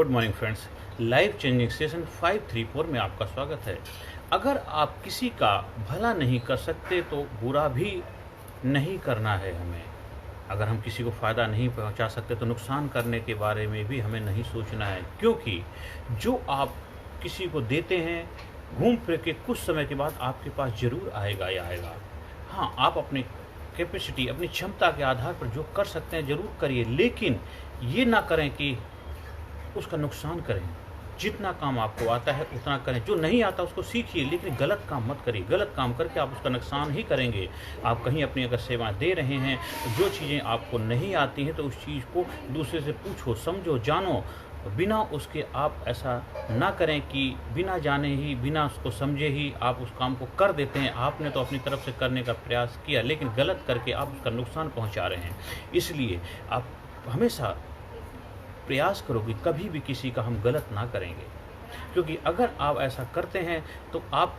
Good morning friends. Life changing session 534 में आपका स्वागत है। अगर आप किसी का भला नहीं कर सकते तो बुरा भी नहीं करना है हमें। अगर हम किसी को फ़ायदा नहीं पहुंचा सकते तो नुकसान करने के बारे में भी हमें नहीं सोचना है, क्योंकि जो आप किसी को देते हैं घूम फिर के कुछ समय के बाद आपके पास ज़रूर आएगा ही आएगा। हाँ, आप अपनी कैपेसिटी, अपनी क्षमता के आधार पर जो कर सकते हैं ज़रूर करिए, लेकिन ये ना करें कि उसका नुकसान करें। जितना काम आपको आता है उतना करें, जो नहीं आता उसको सीखिए, लेकिन गलत काम मत करिए। गलत काम करके आप उसका नुकसान ही करेंगे। आप कहीं अपनी अगर सेवाएं दे रहे हैं, जो चीज़ें आपको नहीं आती हैं तो उस चीज़ को दूसरे से पूछो, समझो, जानो। बिना उसके आप ऐसा ना करें कि बिना जाने ही, बिना उसको समझे ही आप उस काम को कर देते हैं। आपने तो अपनी तरफ से करने का प्रयास किया, लेकिन गलत करके आप उसका नुकसान पहुंचा रहे हैं। इसलिए आप हमेशा प्रयास करो कि कभी भी किसी का हम गलत ना करेंगे, क्योंकि अगर आप ऐसा करते हैं तो आप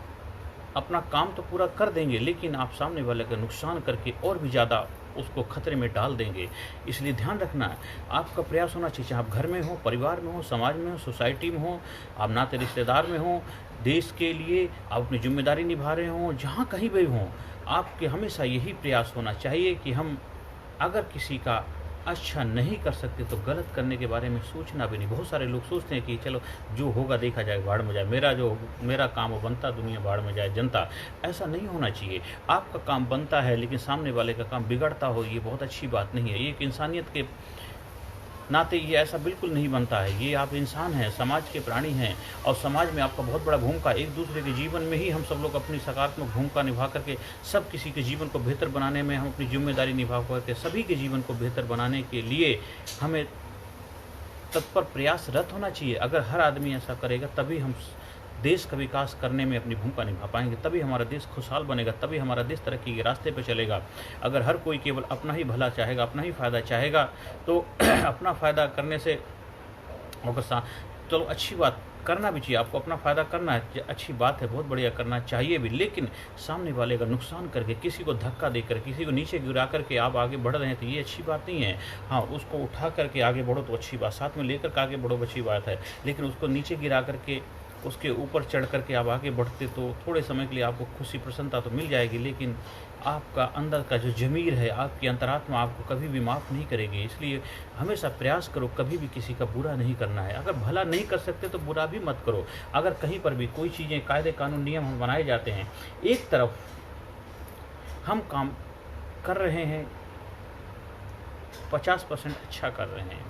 अपना काम तो पूरा कर देंगे, लेकिन आप सामने वाले का नुकसान करके और भी ज़्यादा उसको खतरे में डाल देंगे। इसलिए ध्यान रखना है, आपका प्रयास होना चाहिए, चाहे आप घर में हो, परिवार में हो, समाज में हो, सोसाइटी में हो, आप नाते रिश्तेदार में हो, देश के लिए आप अपनी जिम्मेदारी निभा रहे हों, जहाँ कहीं भी हों, आपके हमेशा यही प्रयास होना चाहिए कि हम अगर किसी का अच्छा नहीं कर सकते तो गलत करने के बारे में सोचना भी नहीं। बहुत सारे लोग सोचते हैं कि चलो जो होगा देखा जाए, बाढ़ में जाए, मेरा काम वो बनता, दुनिया बाढ़ में जाए जनता। ऐसा नहीं होना चाहिए। आपका काम बनता है लेकिन सामने वाले का काम बिगड़ता हो, ये बहुत अच्छी बात नहीं है। ये एक इंसानियत के नाते ये ऐसा बिल्कुल नहीं बनता है। ये आप इंसान हैं, समाज के प्राणी हैं, और समाज में आपका बहुत बड़ा भूमिका, एक दूसरे के जीवन में ही हम सब लोग अपनी सकारात्मक भूमिका निभा करके सब किसी के जीवन को बेहतर बनाने में हम अपनी जिम्मेदारी निभा करके सभी के जीवन को बेहतर बनाने के लिए हमें तत्पर प्रयासरत होना चाहिए। अगर हर आदमी ऐसा करेगा तभी हम देश का विकास करने में अपनी भूमिका निभा पाएंगे, तभी हमारा देश खुशहाल बनेगा, तभी हमारा देश तरक्की के रास्ते पर चलेगा। अगर हर कोई केवल अपना ही भला चाहेगा, अपना ही फ़ायदा चाहेगा, तो अपना फ़ायदा करने से चलो अच्छी बात, करना भी चाहिए, आपको अपना फ़ायदा करना है, अच्छी बात है, बहुत बढ़िया, करना चाहिए भी, लेकिन सामने वाले का नुकसान करके, किसी को धक्का देकर, किसी को नीचे गिरा करके आप आगे बढ़ रहे हैं तो ये अच्छी बात नहीं है। हाँ, उसको उठा करके आगे बढ़ो तो अच्छी बात, साथ में लेकर के आगे बढ़ो अच्छी बात है, लेकिन उसको नीचे गिरा करके उसके ऊपर चढ़ करके आप आगे बढ़ते तो थोड़े समय के लिए आपको खुशी प्रसन्नता तो मिल जाएगी, लेकिन आपका अंदर का जो ज़मीर है, आपकी अंतरात्मा आपको कभी भी माफ़ नहीं करेगी। इसलिए हमेशा प्रयास करो कभी भी किसी का बुरा नहीं करना है। अगर भला नहीं कर सकते तो बुरा भी मत करो। अगर कहीं पर भी कोई चीज़ें, कायदे कानून, नियम हम बनाए जाते हैं, एक तरफ हम काम कर रहे हैं 50% अच्छा कर रहे हैं,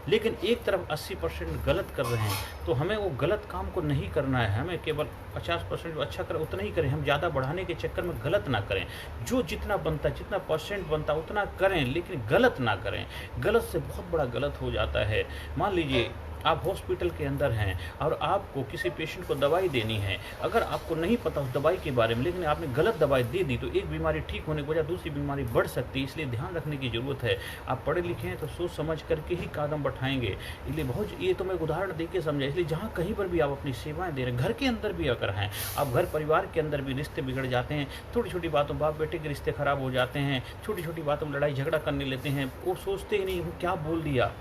लेकिन एक तरफ 80% गलत कर रहे हैं, तो हमें वो गलत काम को नहीं करना है। हमें केवल 50% जो अच्छा करें उतना ही करें। हम ज़्यादा बढ़ाने के चक्कर में गलत ना करें। जो जितना बनता है, जितना परसेंट बनता है उतना करें, लेकिन गलत ना करें। गलत से बहुत बड़ा गलत हो जाता है। मान लीजिए आप हॉस्पिटल के अंदर हैं और आपको किसी पेशेंट को दवाई देनी है। अगर आपको नहीं पता उस दवाई के बारे में, लेकिन आपने गलत दवाई दे दी, तो एक बीमारी ठीक होने की वजह दूसरी बीमारी बढ़ सकती है। इसलिए ध्यान रखने की ज़रूरत है। आप पढ़े लिखे हैं तो सोच समझ करके ही कदम बढ़ाएंगे। इसलिए ये तो मैं उदाहरण दे के समझा। इसलिए जहाँ कहीं पर भी आप अपनी सेवाएं दे रहे हैं, घर के अंदर भी अगर हैं आप, घर परिवार के अंदर भी रिश्ते बिगड़ जाते हैं। छोटी छोटी बातों, बाप बेटे के रिश्ते खराब हो जाते हैं। छोटी छोटी बातों में लड़ाई झगड़ा करने लेते हैं। वो सोचते ही नहीं, वो क्या बोल दिया,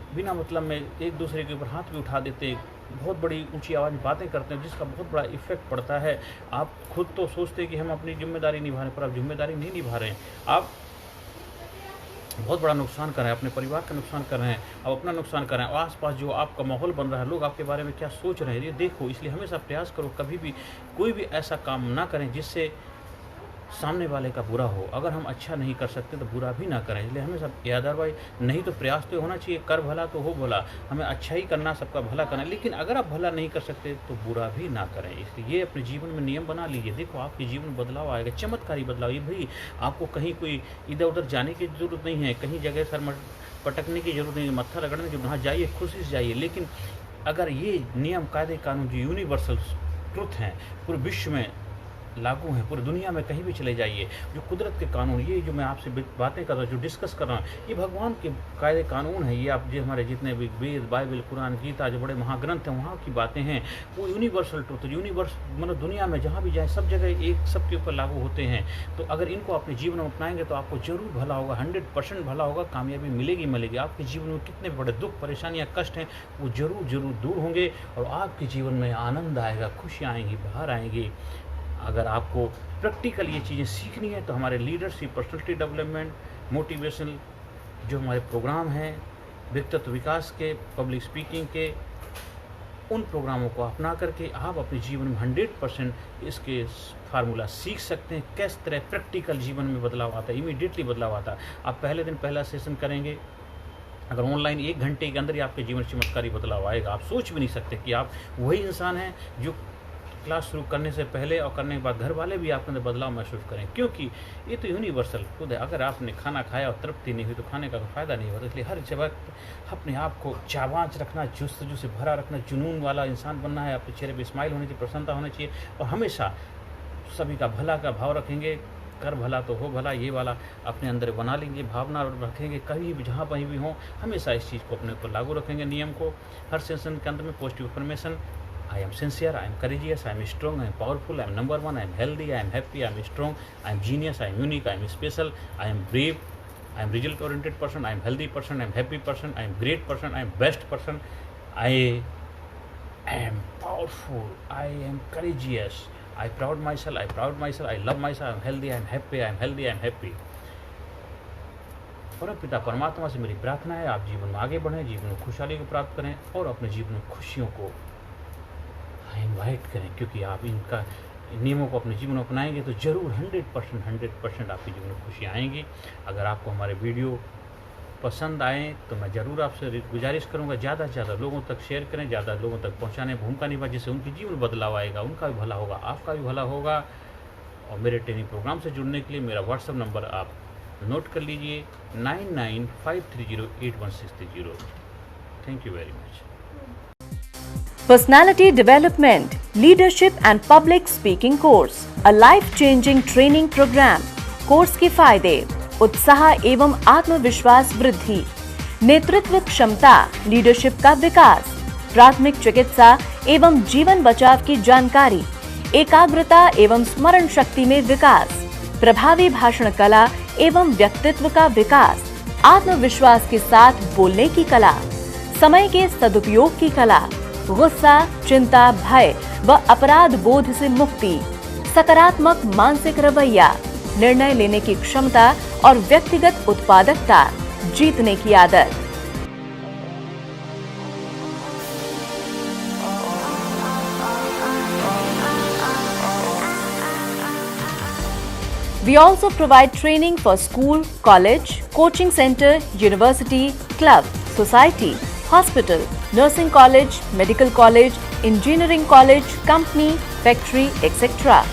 बिना मतलब में एक दूसरे के ऊपर हाथ भी उठा देते, बहुत बड़ी ऊंची आवाज़ में बातें करते हैं, जिसका बहुत बड़ा इफेक्ट पड़ता है। आप खुद तो सोचते हैं कि हम अपनी जिम्मेदारी निभा रहे हैं, पर आप जिम्मेदारी नहीं निभा रहे हैं। आप बहुत बड़ा नुकसान कर रहे हैं, अपने परिवार का नुकसान कर रहे हैं, आप अपना नुकसान कर रहे हैं। आसपास जो आपका माहौल बन रहा है, लोग आपके बारे में क्या सोच रहे हैं, ये देखो। इसलिए हमेशा प्रयास करो कभी भी कोई भी ऐसा काम ना करें जिससे सामने वाले का बुरा हो। अगर हम अच्छा नहीं कर सकते तो बुरा भी ना करें। इसलिए हमें सब याद भाई, नहीं तो प्रयास तो होना चाहिए, कर भला तो हो भला। हमें अच्छा ही करना, सबका भला करना, लेकिन अगर आप भला नहीं कर सकते तो बुरा भी ना करें। इसलिए ये अपने जीवन में नियम बना लीजिए। देखो आपके जीवन में बदलाव आएगा, चमत्कारी बदलाव। ये भाई आपको कहीं कोई इधर उधर जाने की ज़रूरत नहीं है, कहीं जगह सर पटकने की ज़रूरत नहीं है, मत्था रगड़ने की, वहाँ जाइए, खुशी से जाइए। लेकिन अगर ये नियम, कायदे कानून जो यूनिवर्सल ट्रुथ हैं, पूरे विश्व में लागू हैं पूरी दुनिया में, कहीं भी चले जाइए। जो कुदरत के कानून, ये जो मैं आपसे बातें कर रहा हूँ, जो डिस्कस कर रहा हूँ, ये भगवान के कायदे कानून है। ये आप जो हमारे जितने भी वेद, बाइबल, कुरान, गीता, जो बड़े महाग्रंथ हैं, वहाँ की बातें हैं। वो यूनिवर्सल ट्रूथ, यूनिवर्स मतलब दुनिया में जहाँ भी जाए सब जगह एक सबके ऊपर लागू होते हैं। तो अगर इनको अपने जीवन में अपनाएंगे तो आपको ज़रूर भला होगा, 100% भला होगा, कामयाबी मिलेगी। आपके जीवन में कितने बड़े दुख, परेशानियाँ, कष्ट हैं, वो ज़रूर दूर होंगे और आपके जीवन में आनंद आएगा, खुशियाँ आएंगी, बाहर आएंगी। अगर आपको प्रैक्टिकल ये चीज़ें सीखनी है तो हमारे लीडरशिप, पर्सनैलिटी डेवलपमेंट, मोटिवेशनल जो हमारे प्रोग्राम हैं, व्यक्तित्व विकास के, पब्लिक स्पीकिंग के, उन प्रोग्रामों को अपना करके आप अपने जीवन में 100% इसके फार्मूला सीख सकते हैं। किस तरह प्रैक्टिकल जीवन में बदलाव आता है, इमीडिएटली बदलाव आता है। आप पहले दिन पहला सेशन करेंगे, अगर ऑनलाइन 1 घंटे के अंदर ही आपके जीवन चमत्कारी बदलाव आएगा। आप सोच भी नहीं सकते कि आप वही इंसान हैं जो क्लास शुरू करने से पहले और करने के बाद घर वाले भी आपके अंदर बदलाव महसूस करें, क्योंकि ये तो यूनिवर्सल खुद है। अगर आपने खाना खाया और तृप्ति नहीं हुई तो खाने का फ़ायदा नहीं होता। इसलिए हर वक्त अपने आप को चावांच रखना, जुस्तजू से भरा रखना, जुनून वाला इंसान बनना है। आपके चेहरे पर स्माइल होनी चाहिए, प्रसन्नता होनी चाहिए और हमेशा सभी का भला का भाव रखेंगे। कर भला तो हो भला, ये वाला अपने अंदर बना लेंगे, भावना रखेंगे। कभी भी जहाँ कहीं भी हों हमेशा इस चीज़ को अपने ऊपर लागू रखेंगे, नियम को। हर सेशन के अंदर में positive affirmation, I am sincere, I am courageous, I am strong, I am powerful, I am number one, I am healthy, I am happy, I am strong, I am genius, I am unique, I am special, I am brave, I am result oriented person, I am healthy person, I am happy person, I am great person, I am best person, I am powerful, I am courageous, I proud myself, I love myself, I am healthy, I am happy, I am healthy, I am happy। परम पिता परमात्मा से मेरी प्रार्थना है आप जीवन में आगे बढ़ें, जीवन में खुशहाली को प्राप्त करें और अपने जीवन में खुशियों को इनवाइट करें, क्योंकि आप इनका नियमों को अपने जीवन में अपनाएंगे तो ज़रूर 100% आपके जीवन में खुशी आएंगी। अगर आपको हमारे वीडियो पसंद आए तो मैं ज़रूर आपसे गुजारिश करूंगा ज़्यादा से ज़्यादा लोगों तक शेयर करें, ज़्यादा लोगों तक पहुंचाने भूमिका निभा, जिससे उनके जीवन में बदलाव आएगा, उनका भी भला होगा, आपका भी भला होगा। और मेरे ट्रेनिंग प्रोग्राम से जुड़ने के लिए मेरा व्हाट्सएप नंबर आप नोट कर लीजिए, 9953081630। Thank you very much. Personality Development, Leadership and Public Speaking Course, a life-changing training program. Course के फायदे: उत्साह एवं आत्मविश्वास वृद्धि, नेतृत्व क्षमता, लीडरशिप का विकास, प्राथमिक चिकित्सा एवं जीवन बचाव की जानकारी, एकाग्रता एवं स्मरण शक्ति में विकास, प्रभावी भाषण कला एवं व्यक्तित्व का विकास, आत्मविश्वास के साथ बोलने की कला, समय के सदुपयोग की कला, गुस्सा, चिंता, भय व अपराध बोध से मुक्ति, सकारात्मक मानसिक रवैया, निर्णय लेने की क्षमता और व्यक्तिगत उत्पादकता, जीतने की आदत। We also provide training for school, college, coaching center, university, club, society, hospital, nursing college, medical college, engineering college, company, factory, etc.